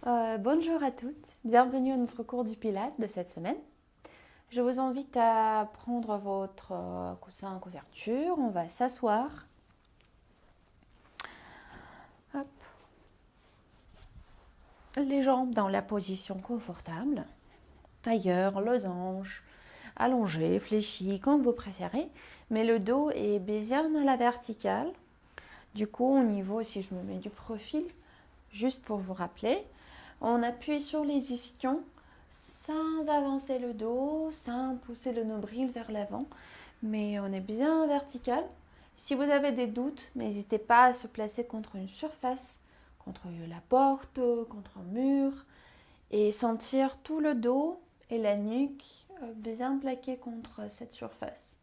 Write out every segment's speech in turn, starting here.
Bonjour à toutes, bienvenue à notre cours du Pilates de cette semaine. Je vous invite à prendre votre coussin couverture, on va s'asseoir. Hop. Les jambes dans la position confortable, tailleur, losange, allongé, fléchi, comme vous préférez, mais le dos est bien à la verticale. Du coup, au niveau, si je me mets du profil, juste pour vous rappeler, on appuie sur les ischions sans avancer le dos, sans pousser le nombril vers l'avant, mais on est bien vertical. Si vous avez des doutes, n'hésitez pas à se placer contre une surface, contre la porte, contre un mur, et sentir tout le dos et la nuque bien plaqués contre cette surface.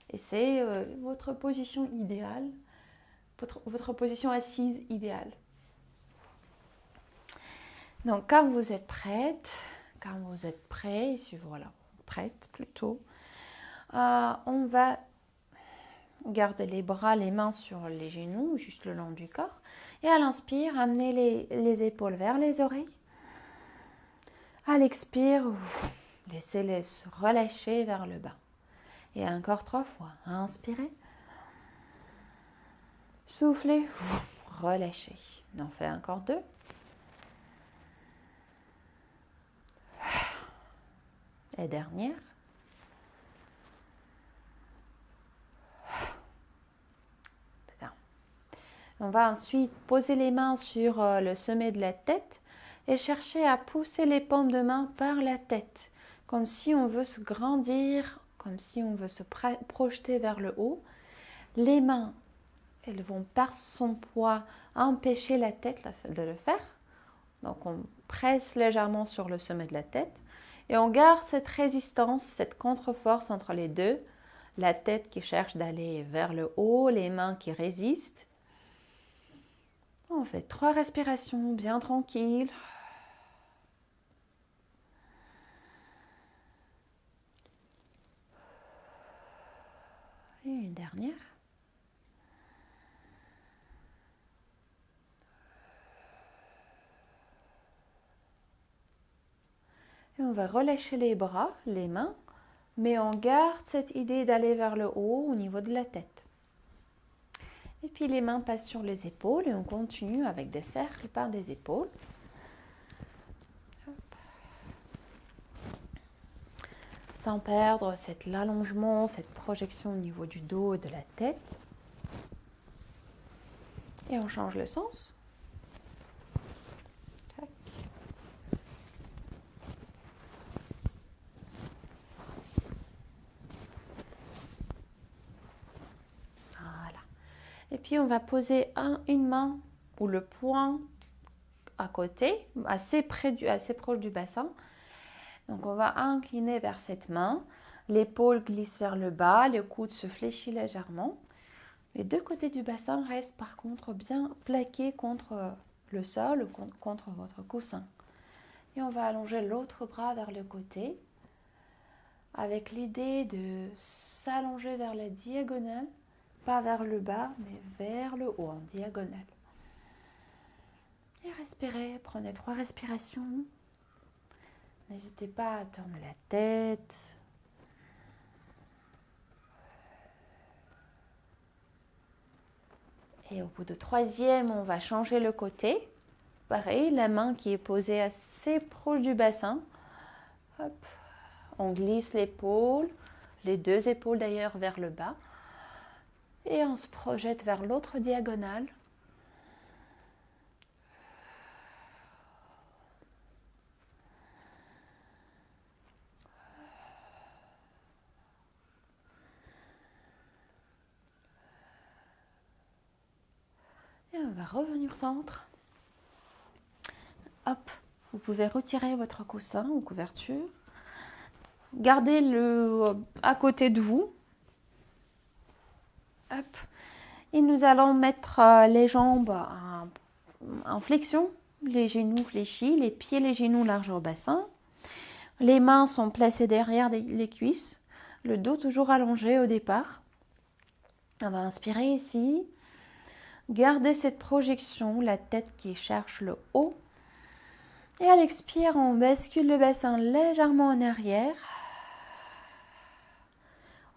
Et c'est votre position idéale, votre position assise idéale. Donc, quand vous êtes prête, quand vous êtes prêt, ici voilà, prête plutôt, on va garder les bras, les mains sur les genoux, juste le long du corps. Et à l'inspire, amenez les épaules vers les oreilles. À l'expire, laissez-les se relâcher vers le bas. Et encore 3 fois. Inspirez. Soufflez. Relâchez. On en fait encore 2. Et dernière. On va ensuite poser les mains sur le sommet de la tête et chercher à pousser les paumes de main par la tête, comme si on veut se grandir, comme si on veut se projeter vers le haut. Les mains, elles vont par son poids empêcher la tête de le faire. Donc on presse légèrement sur le sommet de la tête et on garde cette résistance, cette contre-force entre les deux. La tête qui cherche d'aller vers le haut, les mains qui résistent. On fait 3 respirations bien tranquilles. Et une dernière. Et on va relâcher les bras, les mains, mais on garde cette idée d'aller vers le haut au niveau de la tête. Et puis les mains passent sur les épaules et on continue avec des cercles par des épaules. Sans perdre cet allongement, cette projection au niveau du dos et de la tête. Et on change le sens. Tac. Voilà. Et puis on va poser une main ou le poing à côté, assez proche du bassin. Donc on va incliner vers cette main. L'épaule glisse vers le bas, le coude se fléchit légèrement. Les deux côtés du bassin restent par contre bien plaqués contre le sol ou contre votre coussin. Et on va allonger l'autre bras vers le côté avec l'idée de s'allonger vers la diagonale, pas vers le bas, mais vers le haut en diagonale. Et respirez, prenez 3 respirations. N'hésitez pas à tourner la tête. Et au bout de 3e, on va changer le côté. Pareil, la main qui est posée assez proche du bassin. Hop. On glisse l'épaule, les 2 épaules d'ailleurs vers le bas. Et on se projette vers l'autre diagonale. Et on va revenir au centre. Hop, vous pouvez retirer votre coussin ou couverture. Gardez-le à côté de vous. Hop. Et nous allons mettre les jambes en flexion, les genoux fléchis, les pieds, les genoux larges au bassin. Les mains sont placées derrière les cuisses, le dos toujours allongé au départ. On va inspirer ici. Gardez cette projection, la tête qui cherche le haut. Et à l'expire, on bascule le bassin légèrement en arrière.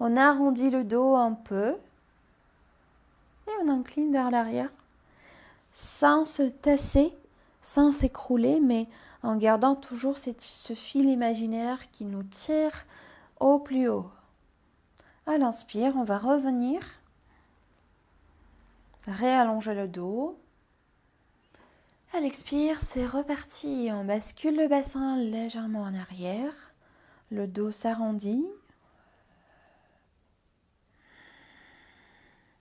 On arrondit le dos un peu. Et on incline vers l'arrière. Sans se tasser, sans s'écrouler, mais en gardant toujours ce fil imaginaire qui nous tire au plus haut. À l'inspire, on va revenir. Réallonger le dos. À l'expire, c'est reparti. On bascule le bassin légèrement en arrière. Le dos s'arrondit.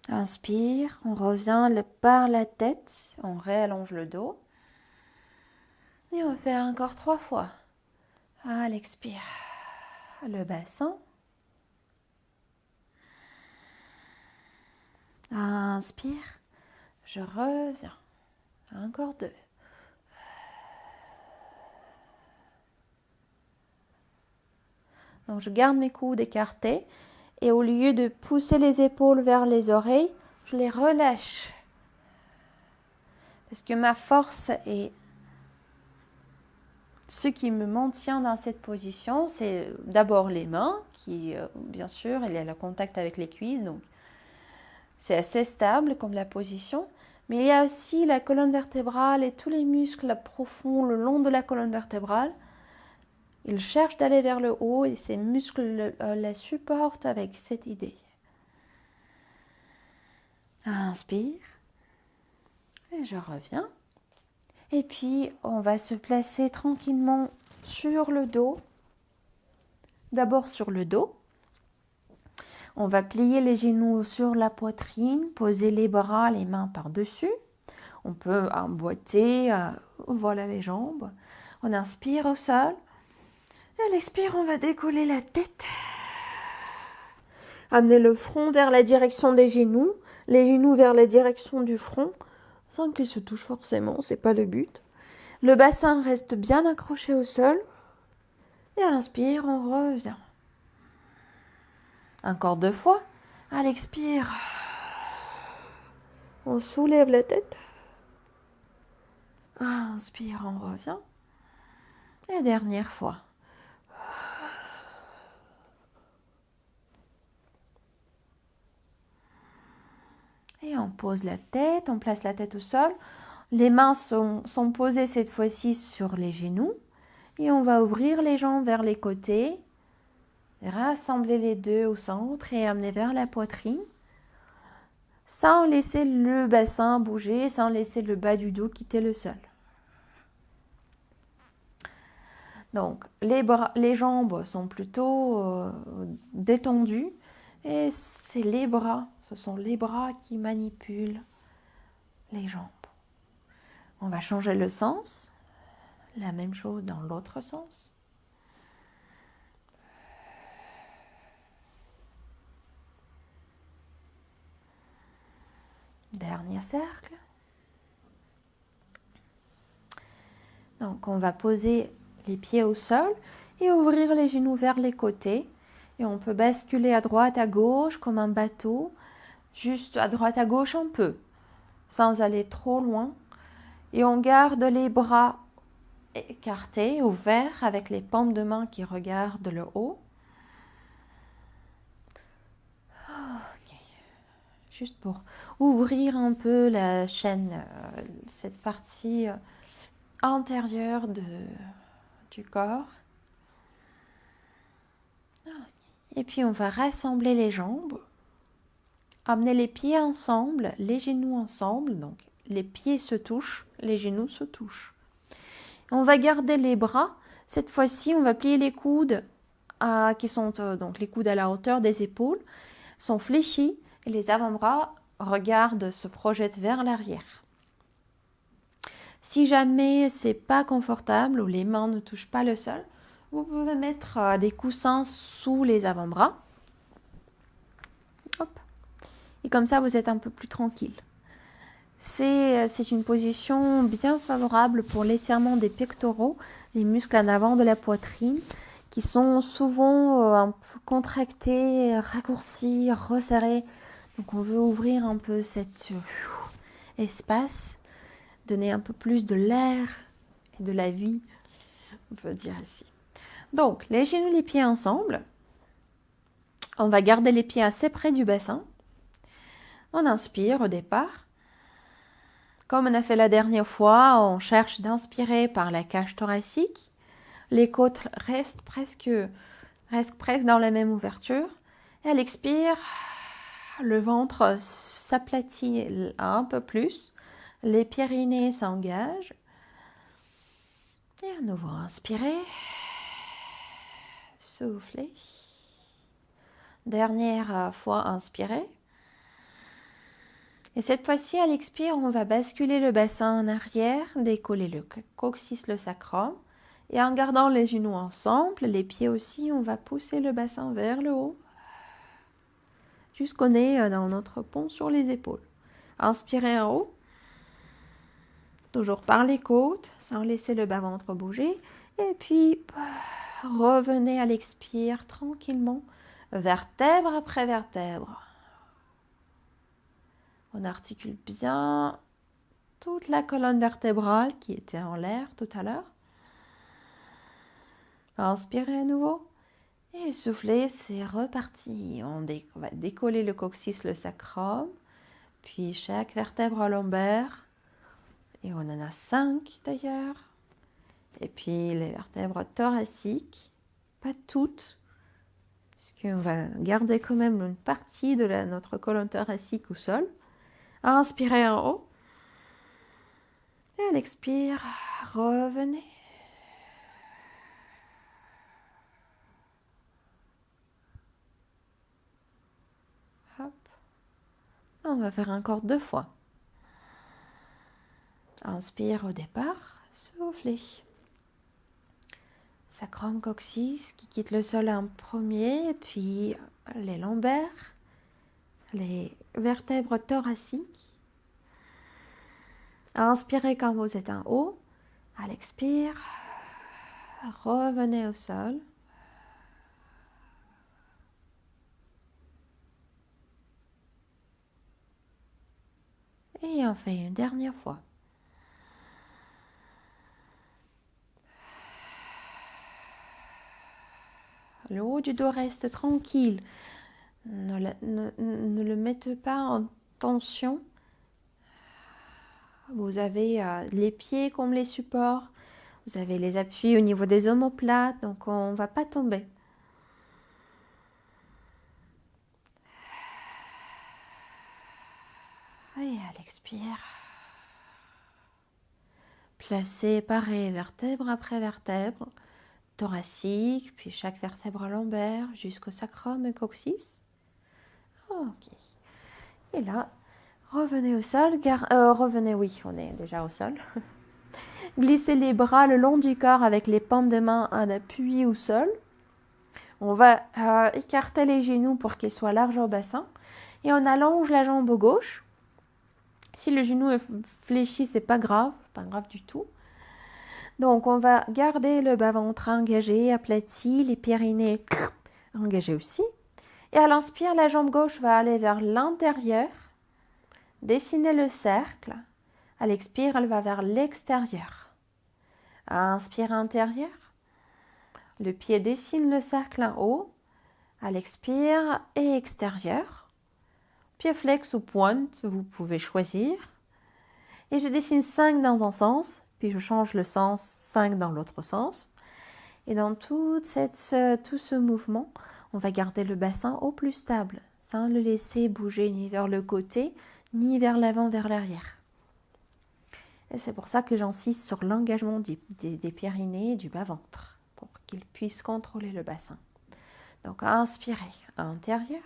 Inspire, on revient par la tête. On réallonge le dos. Et on fait encore 3 fois. À l'expire, le bassin. Inspire, je reviens. Encore 2. Donc je garde mes coudes écartés et au lieu de pousser les épaules vers les oreilles, je les relâche. Parce que ma force et ce qui me maintient dans cette position, c'est d'abord les mains, qui bien sûr, il y a le contact avec les cuisses, donc c'est assez stable comme la position. Mais il y a aussi la colonne vertébrale et tous les muscles profonds le long de la colonne vertébrale. Ils cherchent d'aller vers le haut et ces muscles la supportent avec cette idée. Inspire. Et je reviens. Et puis, on va se placer tranquillement sur le dos. D'abord sur le dos. On va plier les genoux sur la poitrine, poser les bras, les mains par-dessus. On peut emboîter, voilà les jambes. On inspire au sol. Et à l'expire, on va décoller la tête. Amener le front vers la direction des genoux, les genoux vers la direction du front, sans qu'ils se touchent forcément, c'est pas le but. Le bassin reste bien accroché au sol. Et à l'inspire, on revient. Encore 2 fois. À l'expire, on soulève la tête. Inspire, on revient. Et dernière fois. Et on pose la tête, on place la tête au sol. Les mains sont posées cette fois-ci sur les genoux. Et on va ouvrir les jambes vers les côtés. Rassembler les deux au centre et amener vers la poitrine. Sans laisser le bassin bouger, sans laisser le bas du dos quitter le sol. Donc, les jambes sont plutôt détendues. Et c'est les bras, ce sont les bras qui manipulent les jambes. On va changer le sens. La même chose dans l'autre sens. Dernier cercle. Donc on va poser les pieds au sol et ouvrir les genoux vers les côtés. Et on peut basculer à droite, à gauche comme un bateau. Juste à droite, à gauche un peu, sans aller trop loin. Et on garde les bras écartés, ouverts, avec les paumes de main qui regardent le haut. Okay. Juste pour ouvrir un peu la chaîne, cette partie antérieure du corps. Okay. Et puis on va rassembler les jambes, amener les pieds ensemble, les genoux ensemble, donc les pieds se touchent, les genoux se touchent. On va garder les bras. Cette fois-ci, on va plier les coudes qui sont donc les coudes à la hauteur des épaules, sont fléchis et les avant-bras se projettent vers l'arrière. Si jamais c'est pas confortable ou les mains ne touchent pas le sol, vous pouvez mettre des coussins sous les avant-bras. Hop. Et comme ça, vous êtes un peu plus tranquille. C'est une position bien favorable pour l'étirement des pectoraux, les muscles en avant de la poitrine, qui sont souvent un peu contractés, raccourcis, resserrés. Donc on veut ouvrir un peu cet espace, donner un peu plus de l'air de la vie, on peut dire ici. Donc, les genoux, les pieds ensemble. On va garder les pieds assez près du bassin. On inspire au départ. Comme on a fait la dernière fois, on cherche d'inspirer par la cage thoracique. Les côtes restent presque dans la même ouverture. Et à l'expire, le ventre s'aplatit un peu plus. Les périnées s'engagent. Et à nouveau, inspirez. Soufflez. Dernière fois, inspirez. Et cette fois-ci, à l'expire, on va basculer le bassin en arrière, décoller le coccyx, le sacrum. Et en gardant les genoux ensemble, les pieds aussi, on va pousser le bassin vers le haut, jusqu'au nez dans notre pont sur les épaules. Inspirez en haut, toujours par les côtes, sans laisser le bas-ventre bouger. Et puis, revenez à l'expire tranquillement, vertèbre après vertèbre. On articule bien toute la colonne vertébrale qui était en l'air tout à l'heure. Inspirez à nouveau et soufflez, c'est reparti. On va décoller le coccyx, le sacrum, puis chaque vertèbre lombaire. Et on en a 5 d'ailleurs. Et puis les vertèbres thoraciques, pas toutes, puisqu'on va garder quand même une partie de notre colonne thoracique au sol. Inspirez en haut. Et à l'expire, revenez. Hop. On va faire encore 2 fois. Inspire au départ, soufflez. Sacrum, coccyx qui quitte le sol en premier, puis les lombaires, les vertèbres thoraciques. Inspirez quand vous êtes en haut. À l'expire, revenez au sol. Et on fait une dernière fois. Le haut du dos reste tranquille. Ne le mettez pas en tension. Vous avez les pieds comme les supports. Vous avez les appuis au niveau des omoplates, donc on ne va pas tomber. Et à l'expire, placez pareil, vertèbre après vertèbre, thoracique, puis chaque vertèbre lombaire jusqu'au sacrum et coccyx. Ok. Et là, revenez au sol. Revenez, oui, on est déjà au sol. Glissez les bras le long du corps avec les paumes de main en appui au sol. On va écarter les genoux pour qu'ils soient larges au bassin. Et on allonge la jambe gauche. Si le genou est fléchi, c'est pas grave du tout. Donc, on va garder le bas-ventre engagé, aplati, les périnées engagés aussi. Et à l'inspire, la jambe gauche va aller vers l'intérieur, dessiner le cercle. À l'expire, elle va vers l'extérieur. À inspire intérieur, le pied dessine le cercle en haut. À l'expire et extérieur. Pied flex ou pointe, vous pouvez choisir. Et je dessine 5 dans un sens, puis je change le sens 5 dans l'autre sens. Et dans tout ce mouvement, on va garder le bassin au plus stable, sans le laisser bouger ni vers le côté, ni vers l'avant, vers l'arrière. Et c'est pour ça que j'insiste sur l'engagement des périnées et du bas-ventre, pour qu'ils puissent contrôler le bassin. Donc, inspirez, intérieur,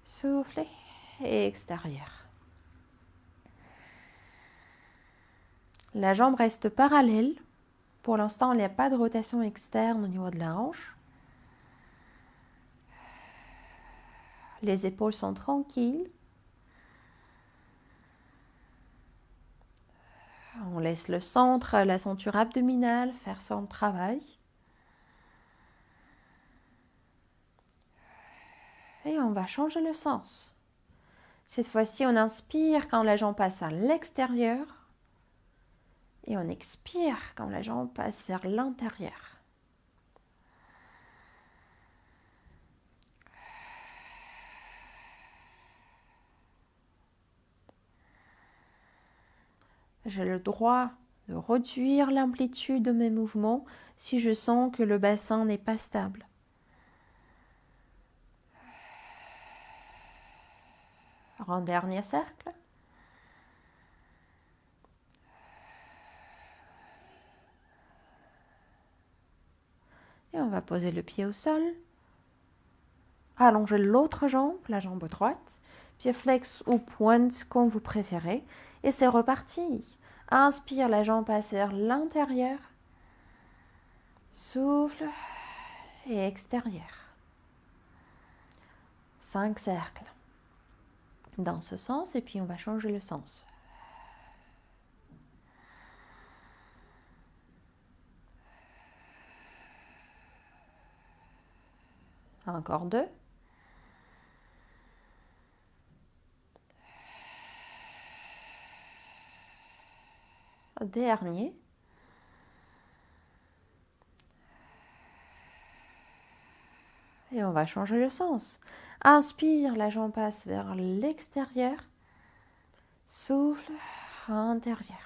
soufflez, et extérieur. La jambe reste parallèle. Pour l'instant, il n'y a pas de rotation externe au niveau de la hanche. Les épaules sont tranquilles. On laisse le centre, la ceinture abdominale faire son travail. Et on va changer le sens. Cette fois-ci, on inspire quand la jambe passe à l'extérieur. Et on expire quand la jambe passe vers l'intérieur. J'ai le droit de réduire l'amplitude de mes mouvements si je sens que le bassin n'est pas stable. Un dernier cercle. Et on va poser le pied au sol. Allongez l'autre jambe, la jambe droite. Pied flex ou pointe comme vous préférez. Et c'est reparti. Inspire, la jambe passe vers l'intérieur. Souffle et extérieur. 5 cercles. Dans ce sens, et puis on va changer le sens. Encore 2. Dernier. Et on va changer le sens. Inspire, la jambe passe vers l'extérieur. Souffle, intérieur.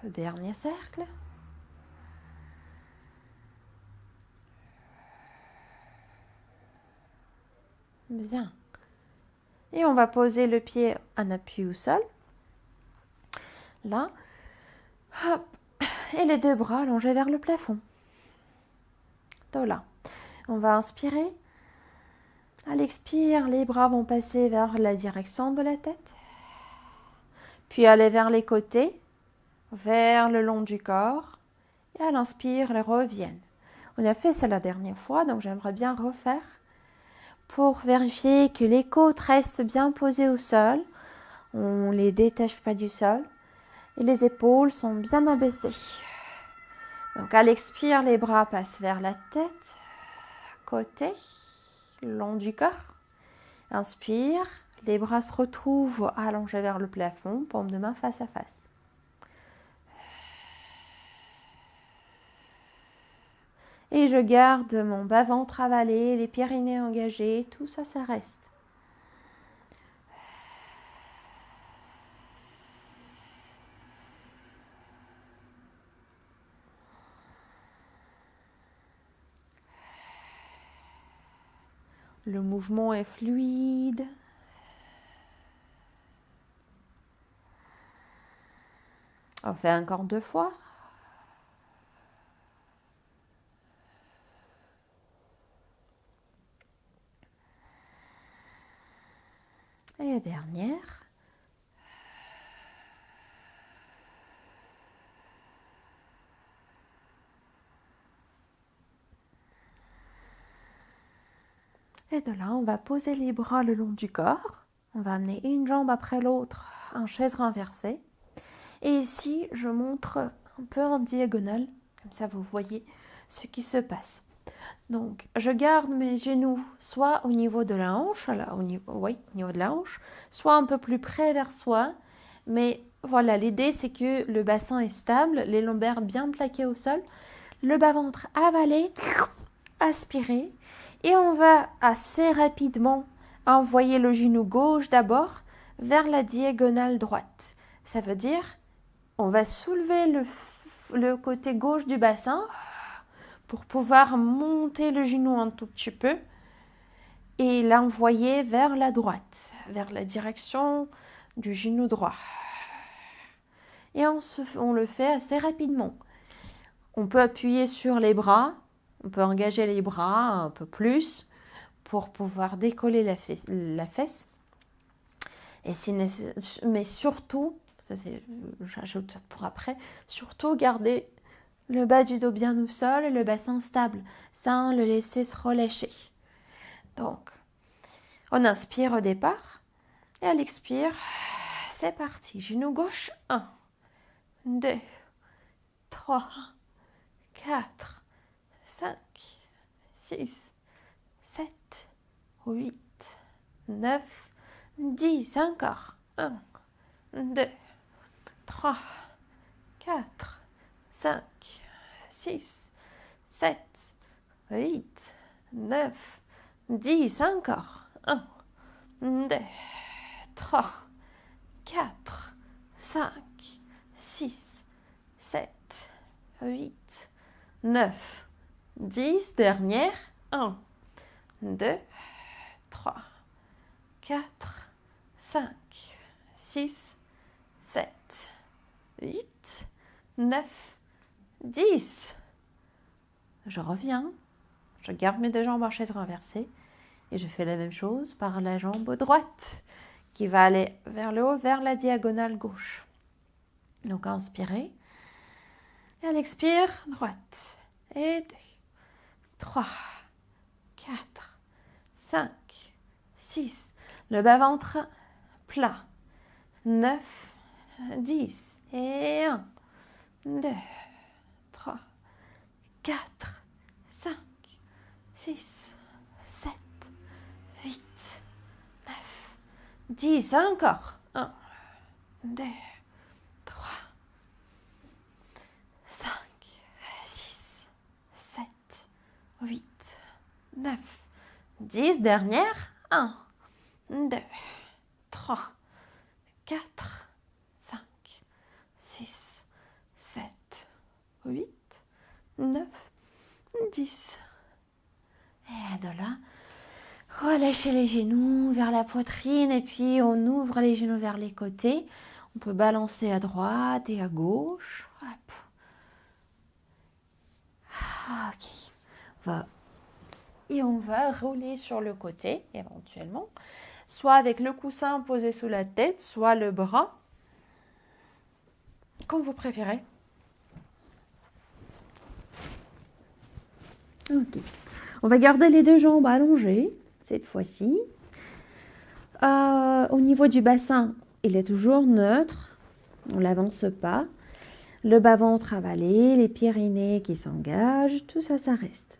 Dernier cercle. Bien. Et on va poser le pied en appui au sol. Là. Hop. Et les 2 bras allongés vers le plafond. Là. On va inspirer. À l'expire, les bras vont passer vers la direction de la tête. Puis aller vers les côtés, vers le long du corps. Et à l'inspire, ils reviennent. On a fait ça la dernière fois, donc j'aimerais bien refaire pour vérifier que les côtes restent bien posées au sol. On ne les détache pas du sol. Et les épaules sont bien abaissées. Donc à l'expire, les bras passent vers la tête, côté, le long du corps. Inspire, les bras se retrouvent allongés vers le plafond, paume de main face à face. Et je garde mon bas-ventre avalé, les pyrénées engagées, tout ça, ça reste. Le mouvement est fluide. On fait encore 2 fois. Et la dernière. Et de là, on va poser les bras le long du corps. On va amener une jambe après l'autre en chaise renversée. Et ici, je montre un peu en diagonale. Comme ça, vous voyez ce qui se passe. Donc, je garde mes genoux soit au niveau de la hanche, là, au niveau de la hanche, soit un peu plus près vers soi. Mais voilà, l'idée, c'est que le bassin est stable, les lombaires bien plaqués au sol, le bas-ventre avalé, aspiré. Et on va assez rapidement envoyer le genou gauche d'abord vers la diagonale droite. Ça veut dire, on va soulever le côté gauche du bassin pour pouvoir monter le genou un tout petit peu et l'envoyer vers la droite, vers la direction du genou droit. Et on le fait assez rapidement. On peut appuyer sur les bras, on peut engager les bras un peu plus pour pouvoir décoller la fesse. Et mais surtout, ça j'ajoute ça pour après, surtout garder le bas du dos bien au sol et le bassin stable, sans le laisser se relâcher. Donc, on inspire au départ et à l'expire, c'est parti. Genou gauche. 1, 2, 3, 4, 5, 6, 7, 8, 9, 10. Encore. 1, 2, 3, 4, 5, 6, 7, 8, 9, 10. Encore. 1, 2, 3, 4, 5, 6, 7, 8, 9, 10. Dernière. 1, 2, 3, 4, 5, 6, 7, 8, 9, 10. Je reviens. Je garde mes deux jambes en chaise renversée. Et je fais la même chose par la jambe droite qui va aller vers le haut, vers la diagonale gauche. Donc, inspirez. Et à l'expire, droite. Et 2, 3, 4, 5, 6. Le bas-ventre plat. 9, 10. Et 1, 2, 3, 4, 5, 6, 7, 8, 9, 10. Encore. 1, 2, 3, 5, 6, 7, 8, 9, 10. Dernière. 1, 2, 3, 4, 5, 6, 7, 8, 9, 10. Et de là, relâchez les genoux vers la poitrine et puis on ouvre les genoux vers les côtés. On peut balancer à droite et à gauche. Hop. Ok. Et on va rouler sur le côté éventuellement. Soit avec le coussin posé sous la tête, soit le bras. Comme vous préférez. Ok. On va garder les deux jambes allongées cette fois-ci. Au niveau du bassin, il est toujours neutre. On ne l'avance pas. Le bas-ventre avalé, les périnées qui s'engagent, tout ça, ça reste.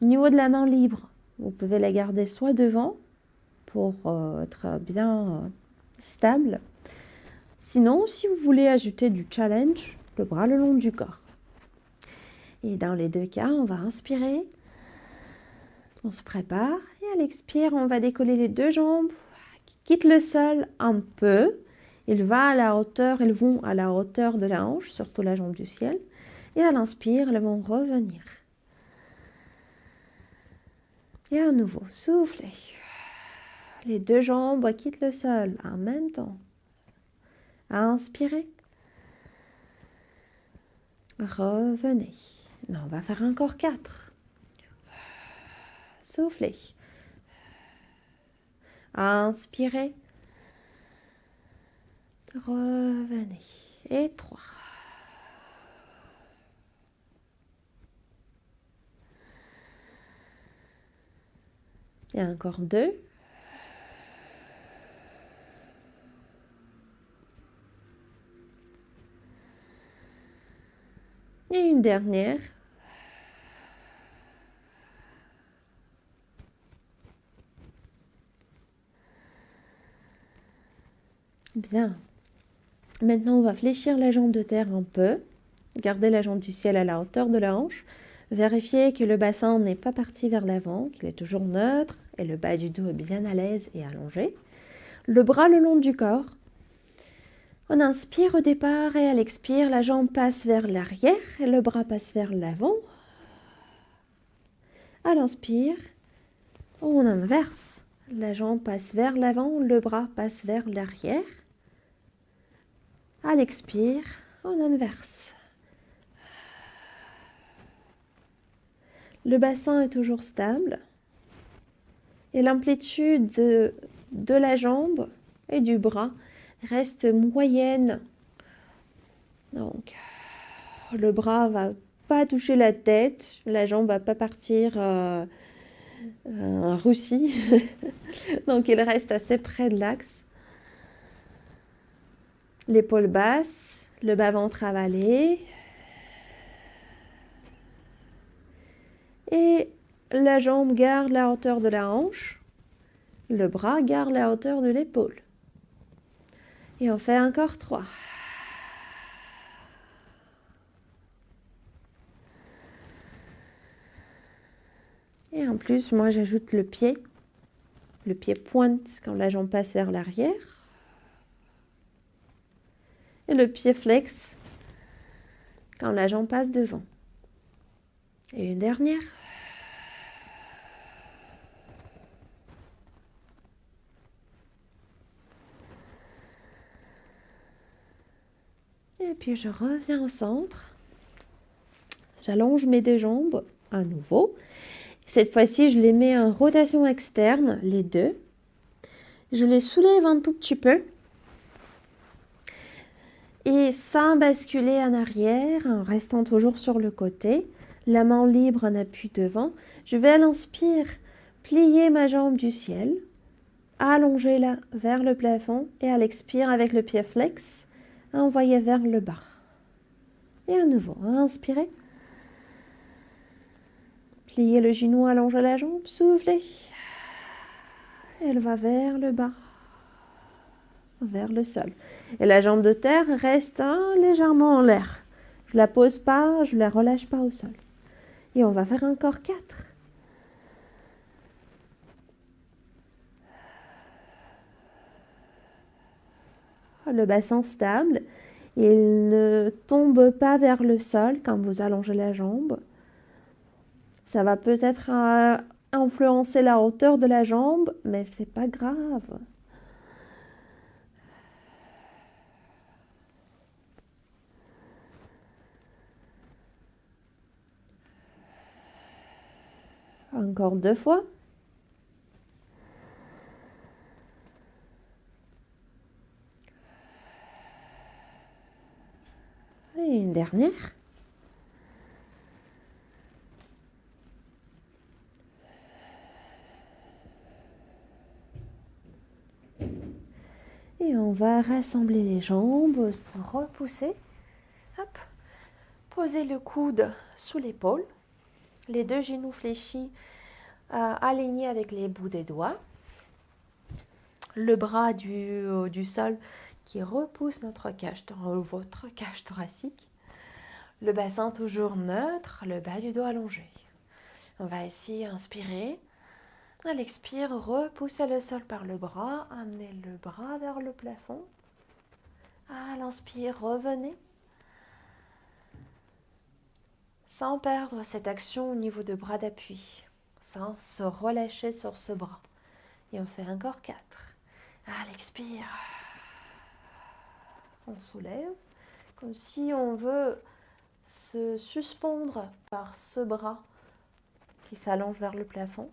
Au niveau de la main libre, vous pouvez la garder soit devant pour être bien stable. Sinon, si vous voulez ajouter du challenge, le bras le long du corps. Et dans les deux cas, on va inspirer. On se prépare et à l'expire, on va décoller les deux jambes qui quittent le sol un peu. Ils vont à la hauteur de la hanche, surtout la jambe du ciel. Et à l'inspire, ils vont revenir. Et à nouveau, soufflez. Les deux jambes quittent le sol en même temps. Inspirez. Revenez. Non, on va faire encore 4. Soufflez. Inspirez. Revenez. Et 3. Et encore 2. Et une dernière. Bien. Maintenant, on va fléchir la jambe de terre un peu. Garder la jambe du ciel à la hauteur de la hanche. Vérifiez que le bassin n'est pas parti vers l'avant, qu'il est toujours neutre et le bas du dos est bien à l'aise et allongé. Le bras le long du corps. On inspire au départ et à l'expire, la jambe passe vers l'arrière et le bras passe vers l'avant. À l'inspire, on inverse. La jambe passe vers l'avant, le bras passe vers l'arrière. À l'expire, on inverse. Le bassin est toujours stable et l'amplitude de la jambe et du bras reste moyenne. Donc, le bras va pas toucher la tête, la jambe va pas partir en Russie. Donc, il reste assez près de l'axe. L'épaule basse, le bas-ventre avalé. Et la jambe garde la hauteur de la hanche. Le bras garde la hauteur de l'épaule. Et on fait encore 3. Et en plus, moi, j'ajoute le pied. Le pied pointe quand la jambe passe vers l'arrière. Et le pied flex quand la jambe passe devant. Et une dernière. Et puis je reviens au centre. J'allonge mes 2 jambes à nouveau. Cette fois-ci, je les mets en rotation externe, les 2. Je les soulève un tout petit peu. Et sans basculer en arrière, en restant toujours sur le côté, la main libre en appui devant, je vais à l'inspire plier ma jambe du ciel, allonger-la vers le plafond et à l'expire avec le pied flex, envoyer vers le bas. Et à nouveau, inspirez. Pliez le genou, allongez la jambe, soufflez. Elle va vers le bas, vers le sol. Et la jambe de terre reste légèrement en l'air. Je la pose pas, je la relâche pas au sol. Et on va faire encore 4. Le bassin stable. Il ne tombe pas vers le sol quand vous allongez la jambe. Ça va peut-être influencer la hauteur de la jambe, mais c'est pas grave. Encore 2 fois. Et une dernière. Et on va rassembler les jambes, se repousser. Hop. Poser le coude sous l'épaule. Les 2 genoux fléchis, alignés avec les bouts des doigts. Le bras du sol qui repousse votre cage thoracique. Le bassin toujours neutre, le bas du dos allongé. On va ici inspirer. À l'expire, repoussez le sol par le bras, amenez le bras vers le plafond. À l'inspire, revenez. Sans perdre cette action au niveau de bras d'appui, sans se relâcher sur ce bras. Et on fait encore 4. À l'expire, on soulève, comme si on veut se suspendre par ce bras qui s'allonge vers le plafond.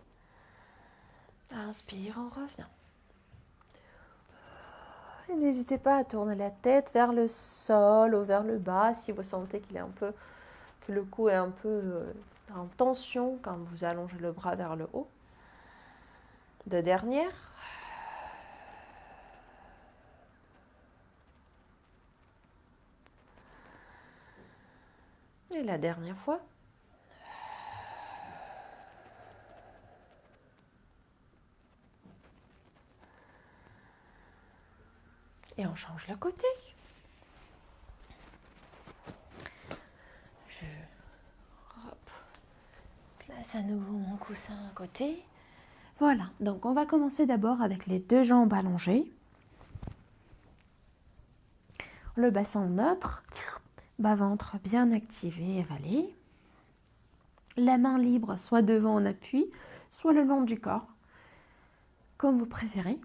Inspire, on revient. Et n'hésitez pas à tourner la tête vers le sol ou vers le bas si vous sentez que le cou est un peu en tension quand vous allongez le bras vers le haut. 2 dernières. Et la dernière fois. Et on change le côté. Je place à nouveau mon coussin à côté. Voilà, donc on va commencer d'abord avec les 2 jambes allongées. Le bassin neutre, bas-ventre bien activé, avalé. La main libre, soit devant en appui, soit le long du corps, comme vous préférez.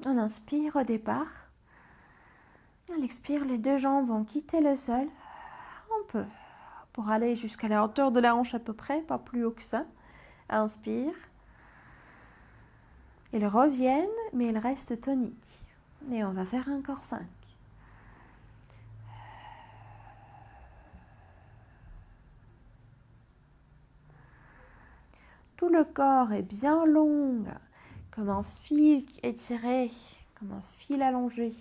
On inspire au départ. À l'expire, les 2 jambes vont quitter le sol un peu pour aller jusqu'à la hauteur de la hanche à peu près, pas plus haut que ça. Inspire. Ils reviennent, mais ils restent toniques. Et on va faire encore 5. Tout le corps est bien long, comme un fil étiré, comme un fil allongé.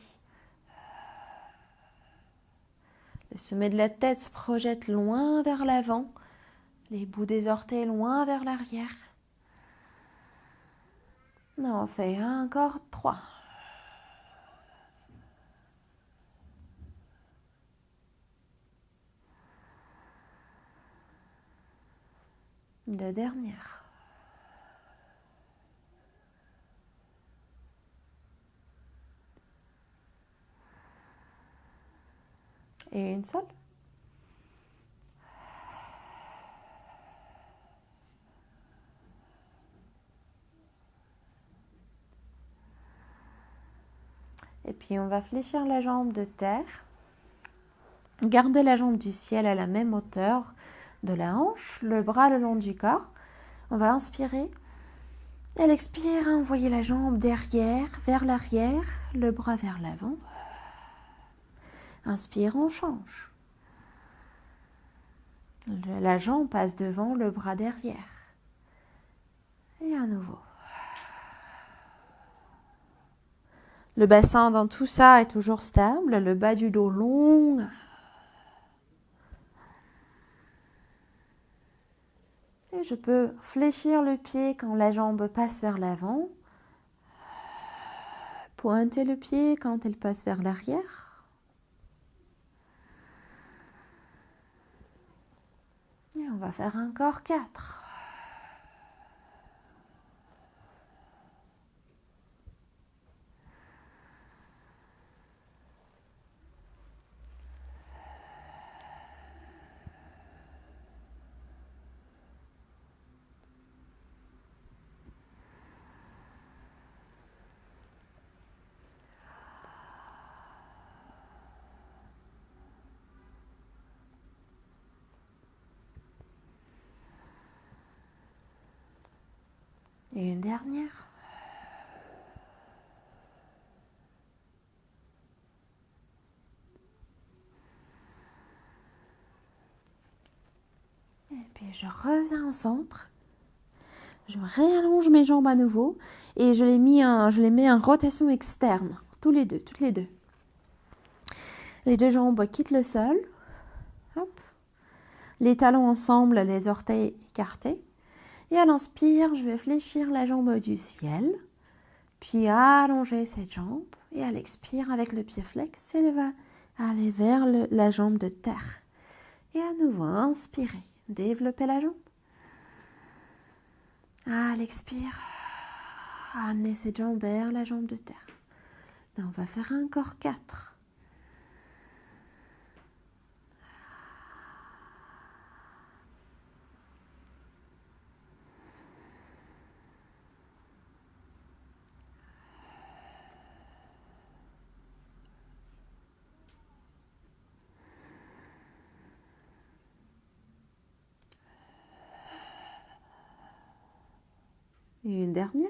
Le sommet de la tête se projette loin vers l'avant, les bouts des orteils loin vers l'arrière. On en fait encore 3. La dernière. Et une seule. Et puis on va fléchir la jambe de terre. Gardez la jambe du ciel à la même hauteur de la hanche, le bras le long du corps. On va inspirer. Et à l'expire, envoyez la jambe derrière, vers l'arrière, le bras vers l'avant. Inspire, on change. La jambe passe devant, le bras derrière. Et à nouveau. Le bassin dans tout ça est toujours stable, le bas du dos long. Et je peux fléchir le pied quand la jambe passe vers l'avant. Pointer le pied quand elle passe vers l'arrière. Et on va faire encore 4. Et une dernière. Et puis je reviens au centre. Je réallonge mes jambes à nouveau et je les mets en rotation externe, toutes les deux. Les deux jambes quittent le sol. Hop. Les talons ensemble, les orteils écartés. Et à l'inspire, je vais fléchir la jambe du ciel, puis allonger cette jambe. Et à l'expire, avec le pied flex, elle va aller vers la jambe de terre. Et à nouveau, inspirez, développez la jambe. À l'expire, amenez cette jambe vers la jambe de terre. Là, on va faire encore 4. Et une dernière.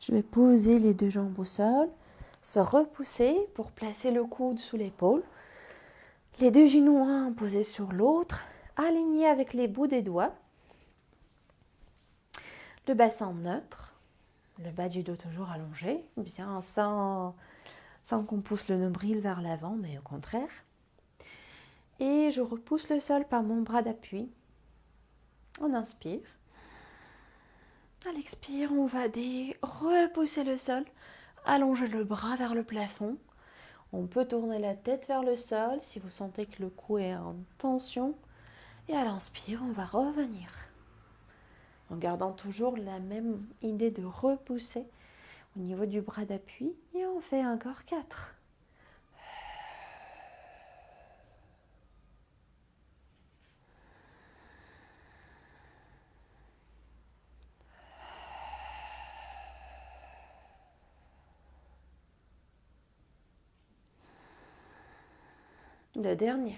Je vais poser les deux jambes au sol, se repousser pour placer le coude sous l'épaule. Les deux genoux un posés sur l'autre, alignés avec les bouts des doigts. Le bassin neutre, le bas du dos toujours allongé, bien sans qu'on pousse le nombril vers l'avant, mais au contraire. Et je repousse le sol par mon bras d'appui. On inspire. À l'expire, on va repousser le sol, allonger le bras vers le plafond. On peut tourner la tête vers le sol si vous sentez que le cou est en tension. Et à l'inspire, on va revenir. En gardant toujours la même idée de repousser au niveau du bras d'appui. Et on fait encore 4. La dernière.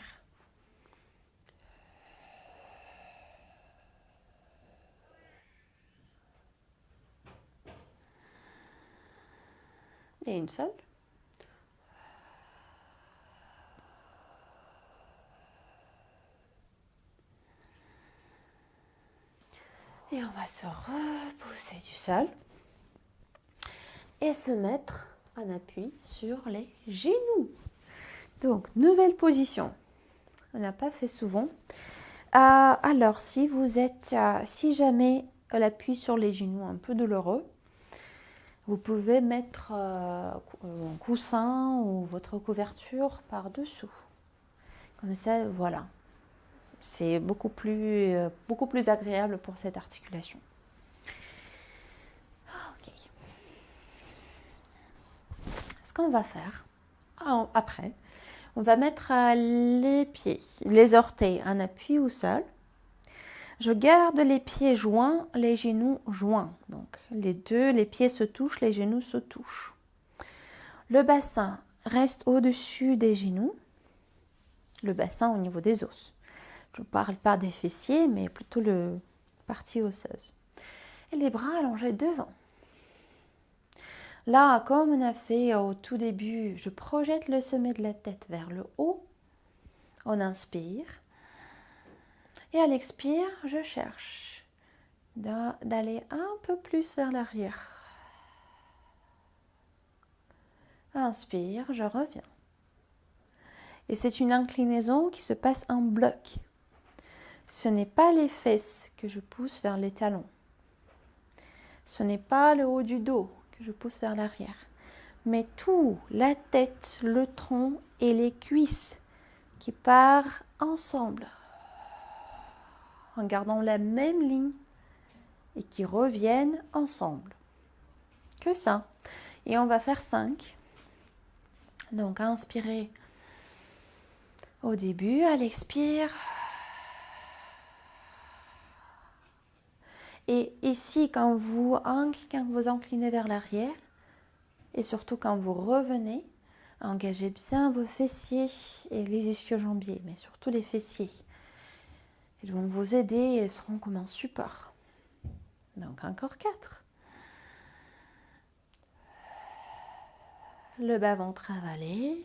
Et une seule. Et on on va se repousser du sol et se mettre en appui sur les genoux. Donc, nouvelle position. On n'a pas fait souvent. Alors, si jamais l'appui sur les genoux est un peu douloureux, vous pouvez mettre un coussin ou votre couverture par-dessous. Comme ça, voilà. C'est beaucoup plus agréable pour cette articulation. Ok. Ce qu'on va faire après, on va mettre les pieds, les orteils en appui au sol. Je garde les pieds joints, les genoux joints. Donc les pieds se touchent, les genoux se touchent. Le bassin reste au-dessus des genoux. Le bassin au niveau des os. Je ne parle pas des fessiers, mais plutôt la partie osseuse. Et les bras allongés devant. Là, comme on a fait au tout début, je projette le sommet de la tête vers le haut. On inspire. Et à l'expire, je cherche d'aller un peu plus vers l'arrière. Inspire, je reviens. Et c'est une inclinaison qui se passe en bloc. Ce n'est pas les fesses que je pousse vers les talons. Ce n'est pas le haut du dos que je pousse vers l'arrière. Mais tout, la tête, le tronc et les cuisses qui partent ensemble. En gardant la même ligne et qui reviennent ensemble. Que ça. Et on va faire 5. Donc, inspirez au début, à l'expire. Et ici, quand vous inclinez vers l'arrière, et surtout quand vous revenez, engagez bien vos fessiers et les ischio-jambiers, mais surtout les fessiers. Ils vont vous aider et ils seront comme un support. Donc, encore 4. Le bas-ventre avalé.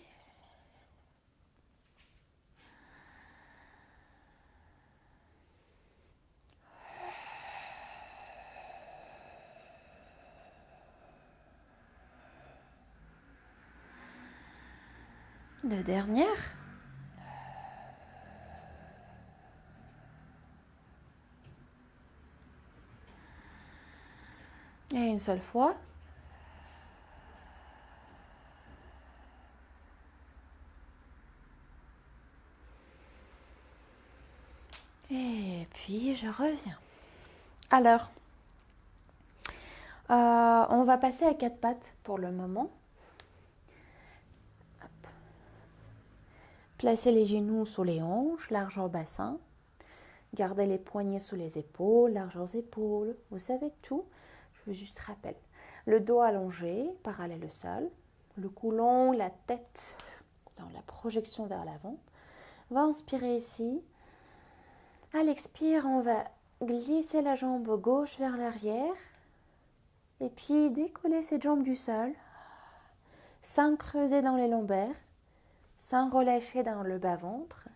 Deux dernières. Et une seule fois. Et puis, je reviens. Alors, on va passer à 4 pattes pour le moment. Hop. Placez les genoux sous les hanches, largeur bassin. Gardez les poignets sous les épaules, largeur épaules. Vous savez tout. Je vous juste rappelle. Le dos allongé, parallèle au sol. Le cou long, la tête dans la projection vers l'avant. On va inspirer ici. À l'expire, on va glisser la jambe gauche vers l'arrière. Et puis décoller cette jambe du sol. Sans creuser dans les lombaires. Sans relâcher dans le bas-ventre.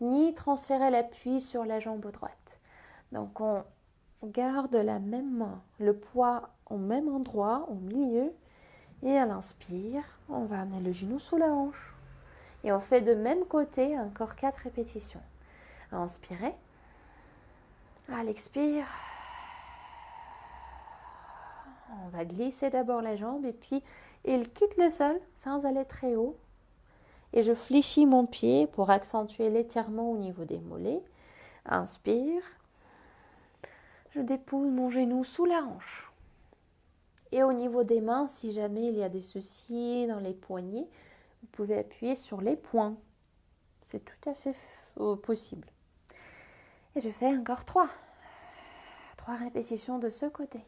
Ni transférer l'appui sur la jambe droite. Donc on garde la même main, le poids au même endroit, au milieu. Et à l'inspire, on va amener le genou sous la hanche. Et on fait de même côté, encore 4 répétitions. Inspirez. À l'expire, on va glisser d'abord la jambe et puis il quitte le sol sans aller très haut. Et je fléchis mon pied pour accentuer l'étirement au niveau des mollets. Inspire. Je dépose mon genou sous la hanche. Et au niveau des mains, si jamais il y a des soucis dans les poignets, vous pouvez appuyer sur les poings. C'est tout à fait possible. Et je fais encore 3. 3 répétitions de ce côté.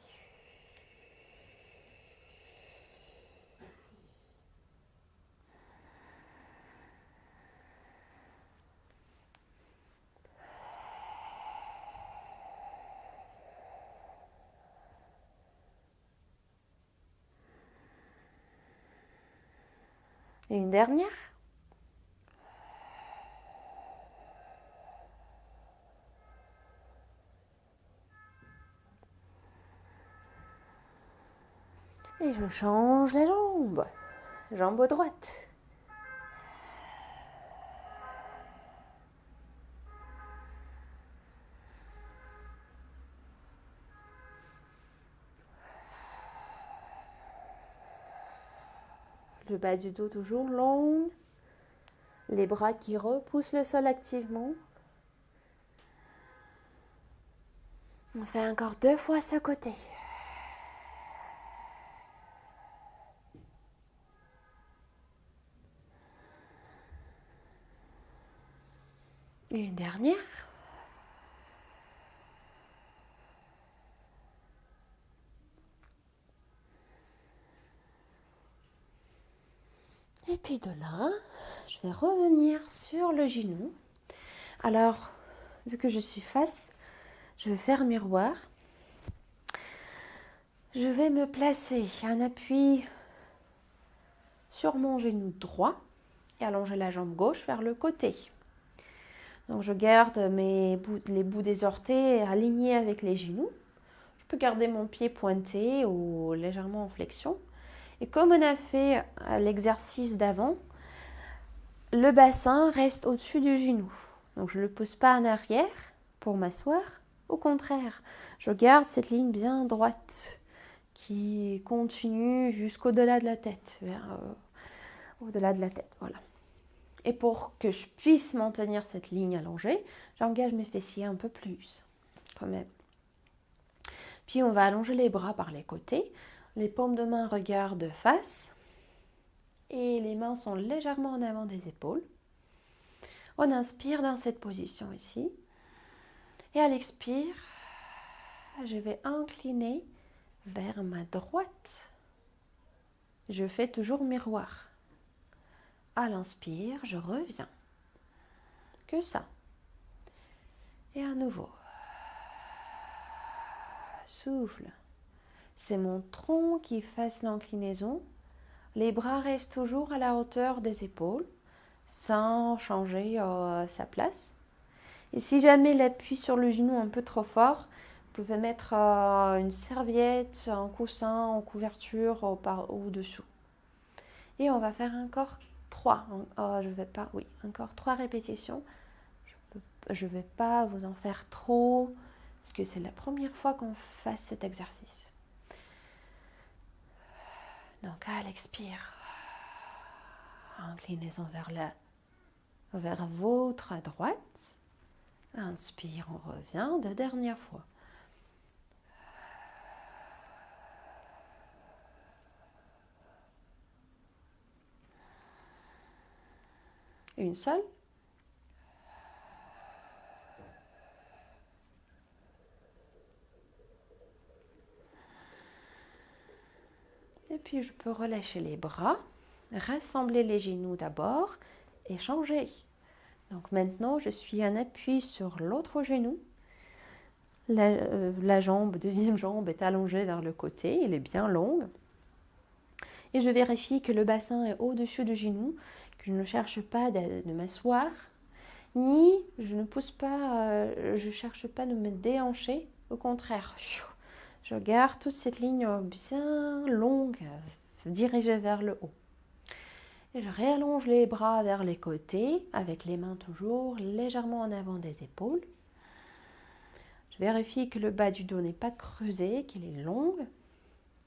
Et une dernière. Et je change la jambe. Jambe droite. Le bas du dos toujours long. Les bras qui repoussent le sol activement. On fait encore 2 fois ce côté. Une dernière. Et puis de là, je vais revenir sur le genou. Alors, vu que je suis face, je vais faire miroir. Je vais me placer un appui sur mon genou droit et allonger la jambe gauche vers le côté. Donc je garde les bouts des orteils alignés avec les genoux. Je peux garder mon pied pointé ou légèrement en flexion. Et comme on a fait l'exercice d'avant, le bassin reste au-dessus du genou. Donc je ne le pose pas en arrière pour m'asseoir. Au contraire, je garde cette ligne bien droite qui continue jusqu'au-delà de la tête, au-delà de la tête, voilà. Et pour que je puisse maintenir cette ligne allongée, j'engage mes fessiers un peu plus, quand même. Puis on va allonger les bras par les côtés. Les paumes de main regardent face. Et les mains sont légèrement en avant des épaules. On inspire dans cette position ici. Et à l'expire, je vais incliner vers ma droite. Je fais toujours miroir. À l'inspire, je reviens. Que ça. Et à nouveau. Souffle. C'est mon tronc qui fasse l'inclinaison. Les bras restent toujours à la hauteur des épaules, sans changer sa place. Et si jamais l'appui sur le genou est un peu trop fort, vous pouvez mettre une serviette, un coussin en couverture au-dessous. Et on va faire encore 3. Encore 3 répétitions. Je ne vais pas vous en faire trop, parce que c'est la première fois qu'on fasse cet exercice. Donc à l'expire, inclinaison vers votre droite. Inspire, on revient 2 dernières fois. Une seule. Et puis je peux relâcher les bras, rassembler les genoux d'abord et changer. Donc maintenant, je suis en appui sur l'autre genou. La jambe, deuxième jambe est allongée vers le côté, elle est bien longue. Et je vérifie que le bassin est au-dessus du genou, que je ne cherche pas de m'asseoir, ni je ne pousse pas, je ne cherche pas de me déhancher. Au contraire, je garde toute cette ligne bien longue, dirigée vers le haut. Et je réallonge les bras vers les côtés, avec les mains toujours légèrement en avant des épaules. Je vérifie que le bas du dos n'est pas creusé, qu'il est long.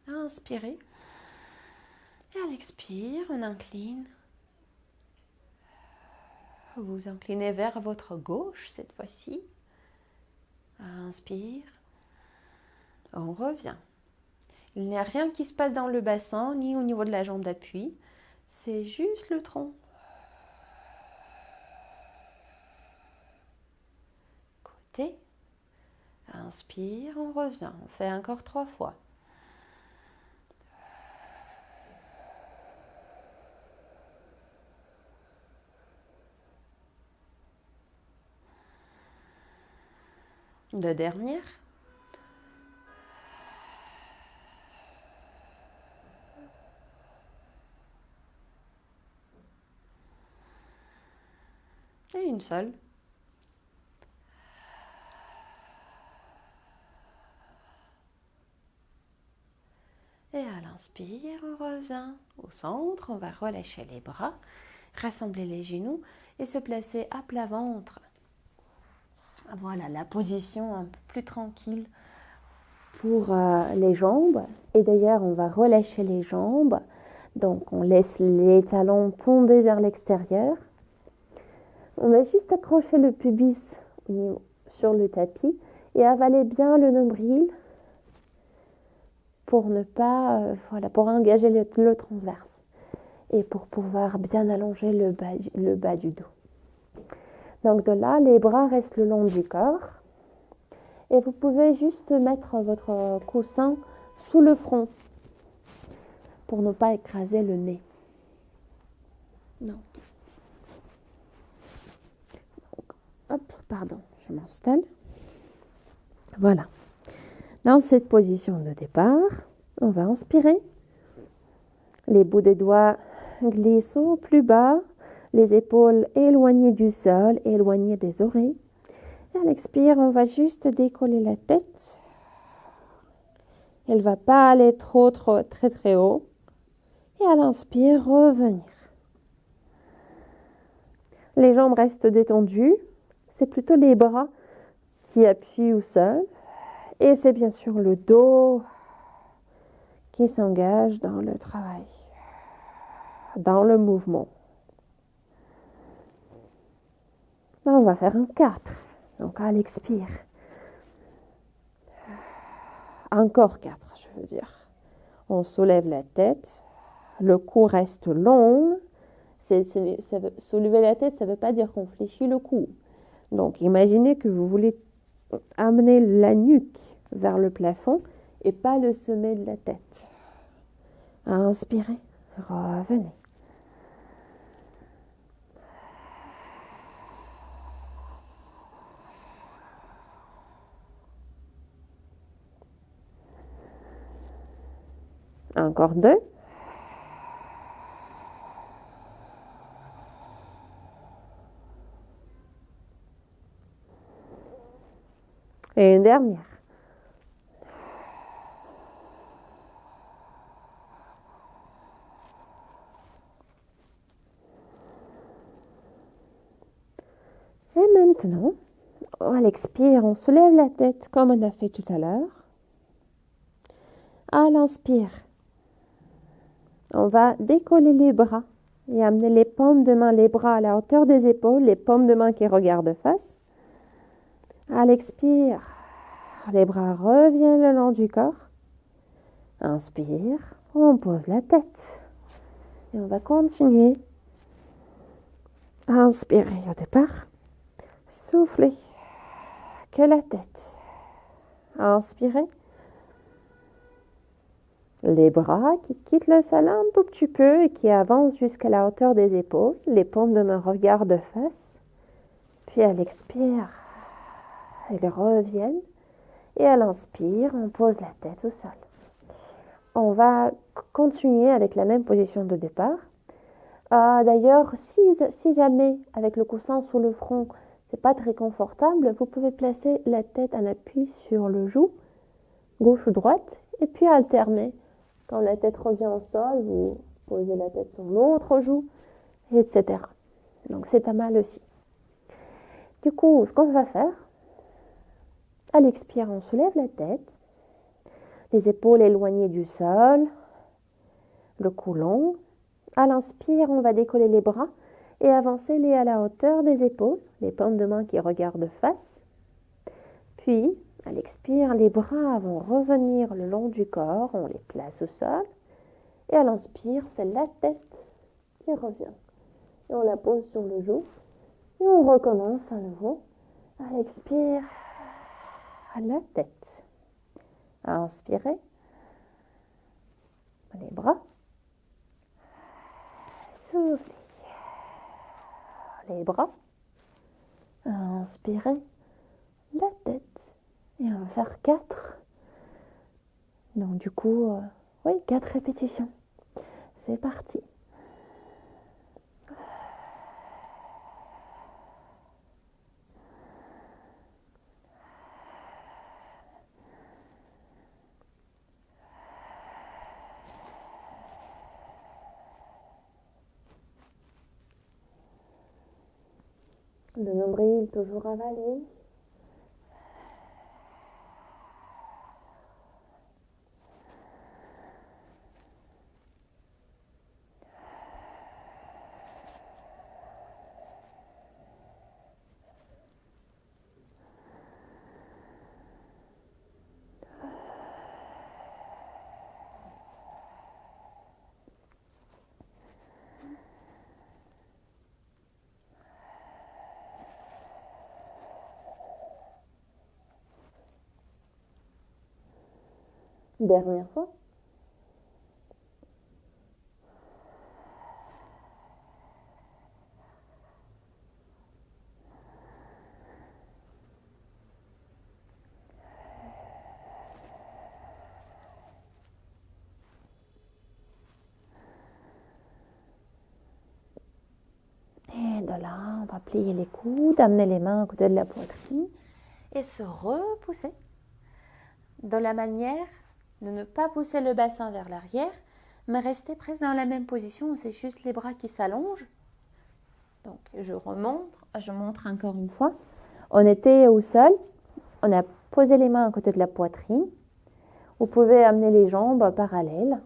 Inspirez. Et à l'expire, on incline. Vous inclinez vers votre gauche cette fois-ci. Inspire. On revient. Il n'y a rien qui se passe dans le bassin, ni au niveau de la jambe d'appui. C'est juste le tronc. Côté. Inspire, on revient. On fait encore 3 fois. Deux dernières. Et une seule. Et à l'inspire, on revient au centre, on va relâcher les bras, rassembler les genoux et se placer à plat ventre. Voilà, la position un peu plus tranquille pour les jambes. Et d'ailleurs, on va relâcher les jambes. Donc, on laisse les talons tomber vers l'extérieur. On va juste accrocher le pubis sur le tapis et avaler bien le nombril pour ne pas, pour engager le transverse et pour pouvoir bien allonger le bas du dos. Donc de là, les bras restent le long du corps et vous pouvez juste mettre votre coussin sous le front pour ne pas écraser le nez. Je m'installe. Voilà. Dans cette position de départ, on va inspirer. Les bouts des doigts glissent au plus bas, les épaules éloignées du sol, éloignées des oreilles. Et à l'expire, on va juste décoller la tête. Elle ne va pas aller très haut. Et à l'inspire, revenir. Les jambes restent détendues. C'est plutôt les bras qui appuient au sol. Et c'est bien sûr le dos qui s'engage dans le travail, dans le mouvement. Là, on va faire un 4. Donc à l'expire. Encore 4, je veux dire. On soulève la tête. Le cou reste long. Soulever la tête, ça ne veut pas dire qu'on fléchit le cou. Donc, imaginez que vous voulez amener la nuque vers le plafond et pas le sommet de la tête. Inspirez, revenez. Encore 2. Et une dernière. Et maintenant, à l'expire, on soulève la tête comme on a fait tout à l'heure. À l'inspire, on va décoller les bras et amener les paumes de main, les bras à la hauteur des épaules, les paumes de main qui regardent face. À l'expire, les bras reviennent le long du corps. Inspire, on pose la tête. Et on va continuer. Inspirez au départ. Soufflez que la tête. Inspirez. Les bras qui quittent le sol un tout petit peu et qui avancent jusqu'à la hauteur des épaules. Les paumes de main regardent face. Puis à l'expire, elles reviennent. Et à l'inspire, on pose la tête au sol. On va continuer avec la même position de départ. D'ailleurs, si jamais avec le coussin sous le front, c'est pas très confortable, vous pouvez placer la tête en appui sur le joug, gauche ou droite, et puis alterner. Quand la tête revient au sol, vous posez la tête sur l'autre joue, etc. Donc c'est pas mal aussi. Du coup, ce qu'on va faire, à l'expire, on soulève la tête, les épaules éloignées du sol, le cou long. À l'inspire, on va décoller les bras et avancer-les à la hauteur des épaules, les paumes de main qui regardent face. Puis, à l'expire, les bras vont revenir le long du corps, on les place au sol. Et à l'inspire, c'est la tête qui revient. Et on la pose sur le joug. Et on recommence à nouveau. À l'expire, à la tête. Inspirez. Les bras. Soufflez. Les bras. Inspirez. La tête. Et on va faire 4. Donc du coup, 4 répétitions. C'est parti. Le nombril toujours avalé. Dernière fois. Et de là, on va plier les coudes, amener les mains à côté de la poitrine et se repousser de la manière de ne pas pousser le bassin vers l'arrière, mais rester presque dans la même position. C'est juste les bras qui s'allongent. Donc, je montre encore une fois. On était au sol, on a posé les mains à côté de la poitrine. Vous pouvez amener les jambes parallèles.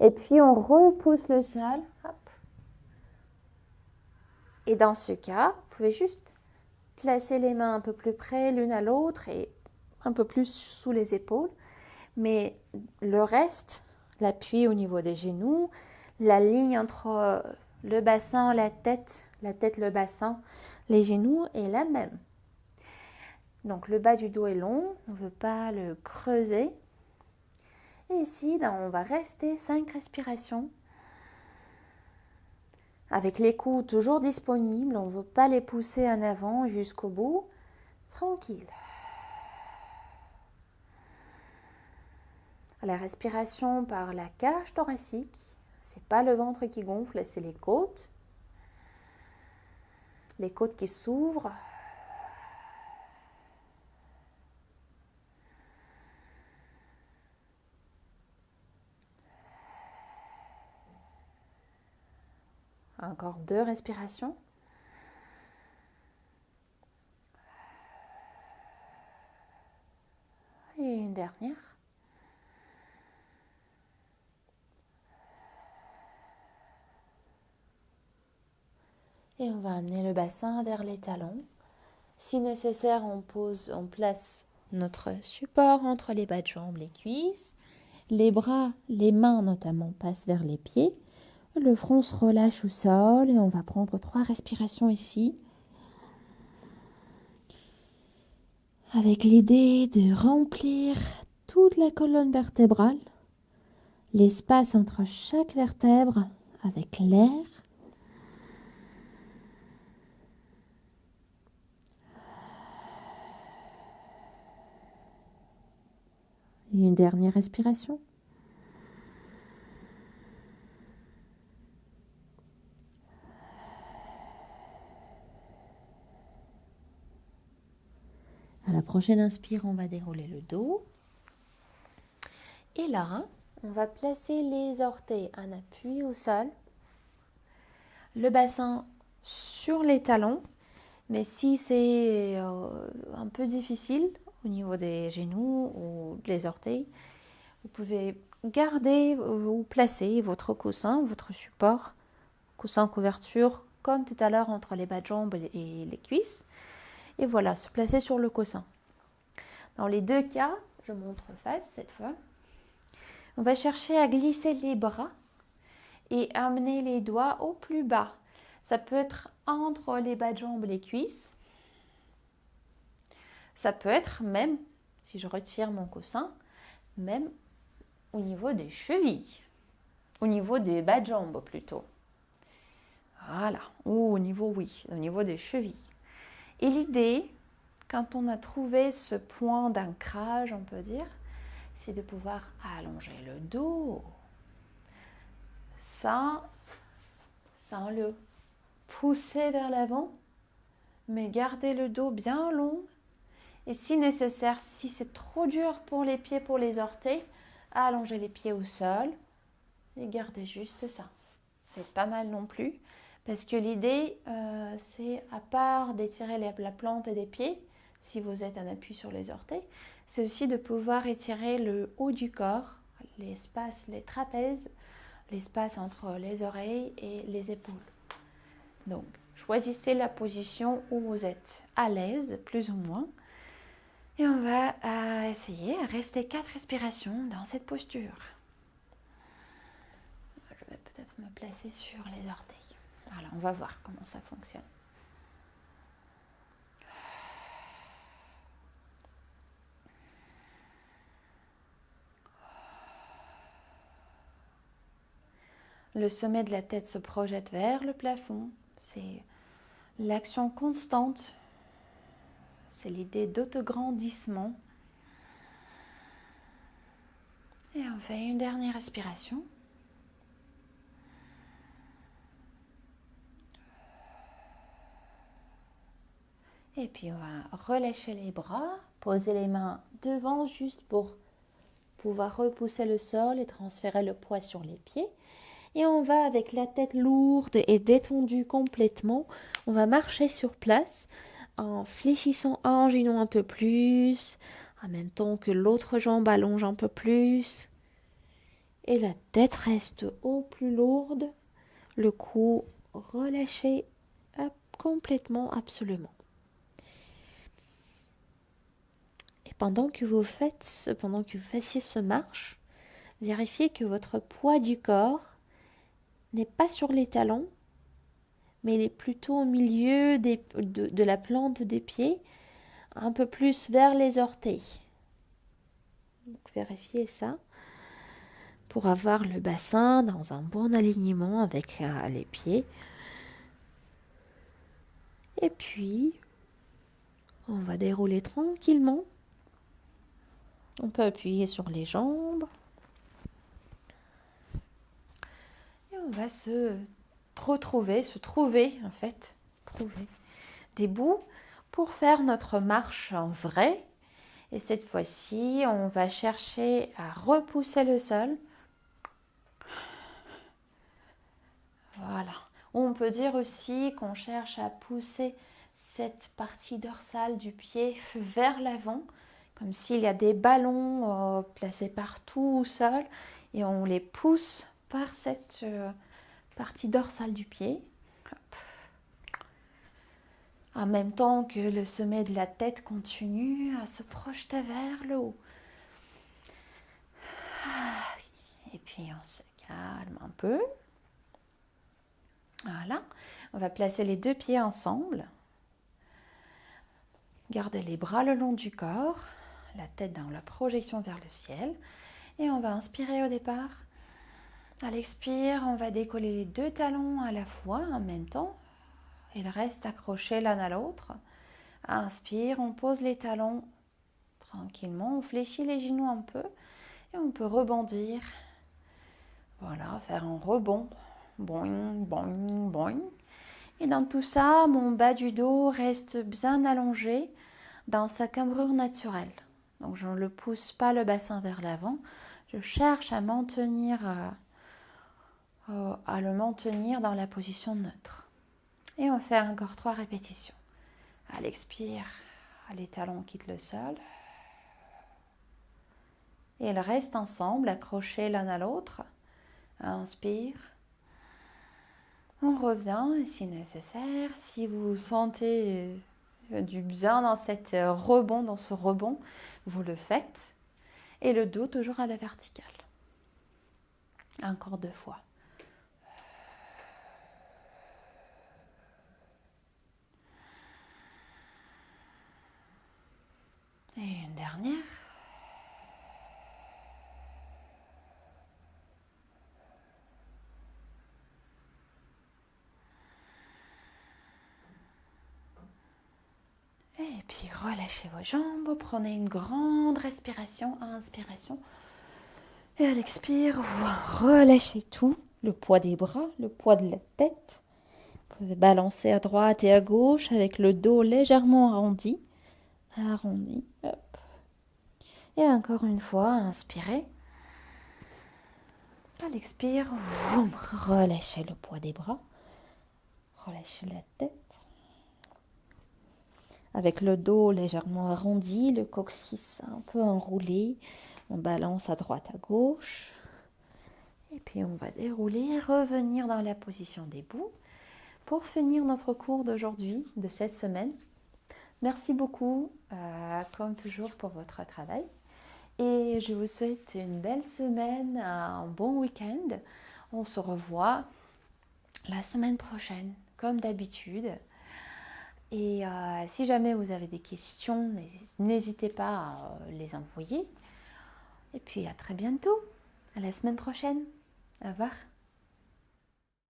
Et puis, on repousse le sol. Hop. Et dans ce cas, vous pouvez juste placer les mains un peu plus près l'une à l'autre et un peu plus sous les épaules. Mais le reste, l'appui au niveau des genoux, la ligne entre le bassin, la tête, le bassin, les genoux est la même. Donc le bas du dos est long, on ne veut pas le creuser. Et ici, on va rester 5 respirations. Avec les coudes toujours disponibles, on ne veut pas les pousser en avant jusqu'au bout. Tranquille. La respiration par la cage thoracique, c'est pas le ventre qui gonfle, c'est les côtes. Les côtes qui s'ouvrent. Encore 2 respirations. Et une dernière. Et on va amener le bassin vers les talons. Si nécessaire, on place notre support entre les bas de jambes, les cuisses. Les bras, les mains notamment, passent vers les pieds. Le front se relâche au sol et on va prendre 3 respirations ici. Avec l'idée de remplir toute la colonne vertébrale, l'espace entre chaque vertèbre avec l'air. Et une dernière respiration. À la prochaine inspire, on va dérouler le dos. Et là, on va placer les orteils en appui au sol. Le bassin sur les talons. Mais si c'est un peu difficile au niveau des genoux ou des orteils, vous pouvez garder ou placer votre coussin, votre support, coussin couverture, comme tout à l'heure entre les bas de jambes et les cuisses. Et voilà, se placer sur le coussin. Dans les 2 cas, je montre face cette fois. On va chercher à glisser les bras et amener les doigts au plus bas. Ça peut être entre les bas de jambes et les cuisses. Ça peut être même, si je retire mon coussin, même au niveau des chevilles. Au niveau des bas de jambes plutôt. Voilà, ou au niveau des chevilles. Et l'idée, quand on a trouvé ce point d'ancrage, on peut dire, c'est de pouvoir allonger le dos. Sans le pousser vers l'avant, mais garder le dos bien long. Et si nécessaire, si c'est trop dur pour les pieds, pour les orteils, allonger les pieds au sol et garder juste ça. C'est pas mal non plus, Parce que l'idée, c'est à part d'étirer la plante des pieds, si vous êtes en appui sur les orteils, c'est aussi de pouvoir étirer le haut du corps, l'espace, les trapèzes, l'espace entre les oreilles et les épaules. Donc, choisissez la position où vous êtes à l'aise, plus ou moins. Et on va essayer à rester 4 respirations dans cette posture. Je vais peut-être me placer sur les orteils. Voilà, on va voir comment ça fonctionne. Le sommet de la tête se projette vers le plafond. C'est l'action constante. C'est l'idée d'autograndissement. Et on fait une dernière respiration. Et puis on va relâcher les bras, poser les mains devant juste pour pouvoir repousser le sol et transférer le poids sur les pieds. Et on va, avec la tête lourde et détendue complètement, on va marcher sur place en fléchissant un genou un peu plus, en même temps que l'autre jambe allonge un peu plus. Et la tête reste au plus lourde, le cou relâché complètement, absolument. Et pendant que vous fassiez ce marche, vérifiez que votre poids du corps n'est pas sur les talons, mais il est plutôt au milieu de la plante des pieds, un peu plus vers les orteils. Donc vérifiez ça pour avoir le bassin dans un bon alignement avec les pieds. Et puis, on va dérouler tranquillement. On peut appuyer sur les jambes. Et on va trouver des bouts pour faire notre marche en vrai. Et cette fois-ci, on va chercher à repousser le sol. Voilà. On peut dire aussi qu'on cherche à pousser cette partie dorsale du pied vers l'avant, comme s'il y a des ballons placés partout au sol, et on les pousse par cette partie dorsale du pied. Hop. En même temps que le sommet de la tête continue à se projeter vers le haut. Et puis on se calme un peu. Voilà. On va placer les deux pieds ensemble. Gardez les bras le long du corps, la tête dans la projection vers le ciel. Et on va inspirer au départ. À l'expire, on va décoller les deux talons à la fois en même temps. Ils restent accrochés l'un à l'autre. Inspire, on pose les talons tranquillement, on fléchit les genoux un peu et on peut rebondir. Voilà, faire un rebond. Boing, boing, boing. Et dans tout ça, mon bas du dos reste bien allongé dans sa cambrure naturelle. Donc je ne le pousse pas le bassin vers l'avant. Je cherche à le maintenir dans la position neutre. Et on fait encore 3 répétitions. À l'expire, les talons quittent le sol. Et ils restent ensemble, accrochés l'un à l'autre. Inspire. On revient, si nécessaire. Si vous sentez du bien dans ce rebond, vous le faites. Et le dos toujours à la verticale. Encore 2 fois. Et une dernière. Et puis relâchez vos jambes, prenez une grande respiration, inspiration. Et à l'expire, relâchez tout, le poids des bras, le poids de la tête. Vous pouvez balancer à droite et à gauche avec le dos légèrement arrondi. Hop. Et encore une fois, inspirez. À l'expire, relâchez le poids des bras. relâchez la tête. Avec le dos légèrement arrondi, le coccyx un peu enroulé, on balance à droite, à gauche. Et puis on va dérouler et revenir dans la position debout pour finir notre cours d'aujourd'hui, de cette semaine. Merci beaucoup, comme toujours, pour votre travail. Et je vous souhaite une belle semaine, un bon week-end. On se revoit la semaine prochaine, comme d'habitude. Et si jamais vous avez des questions, n'hésitez pas à les envoyer. Et puis à très bientôt, à la semaine prochaine. Au revoir.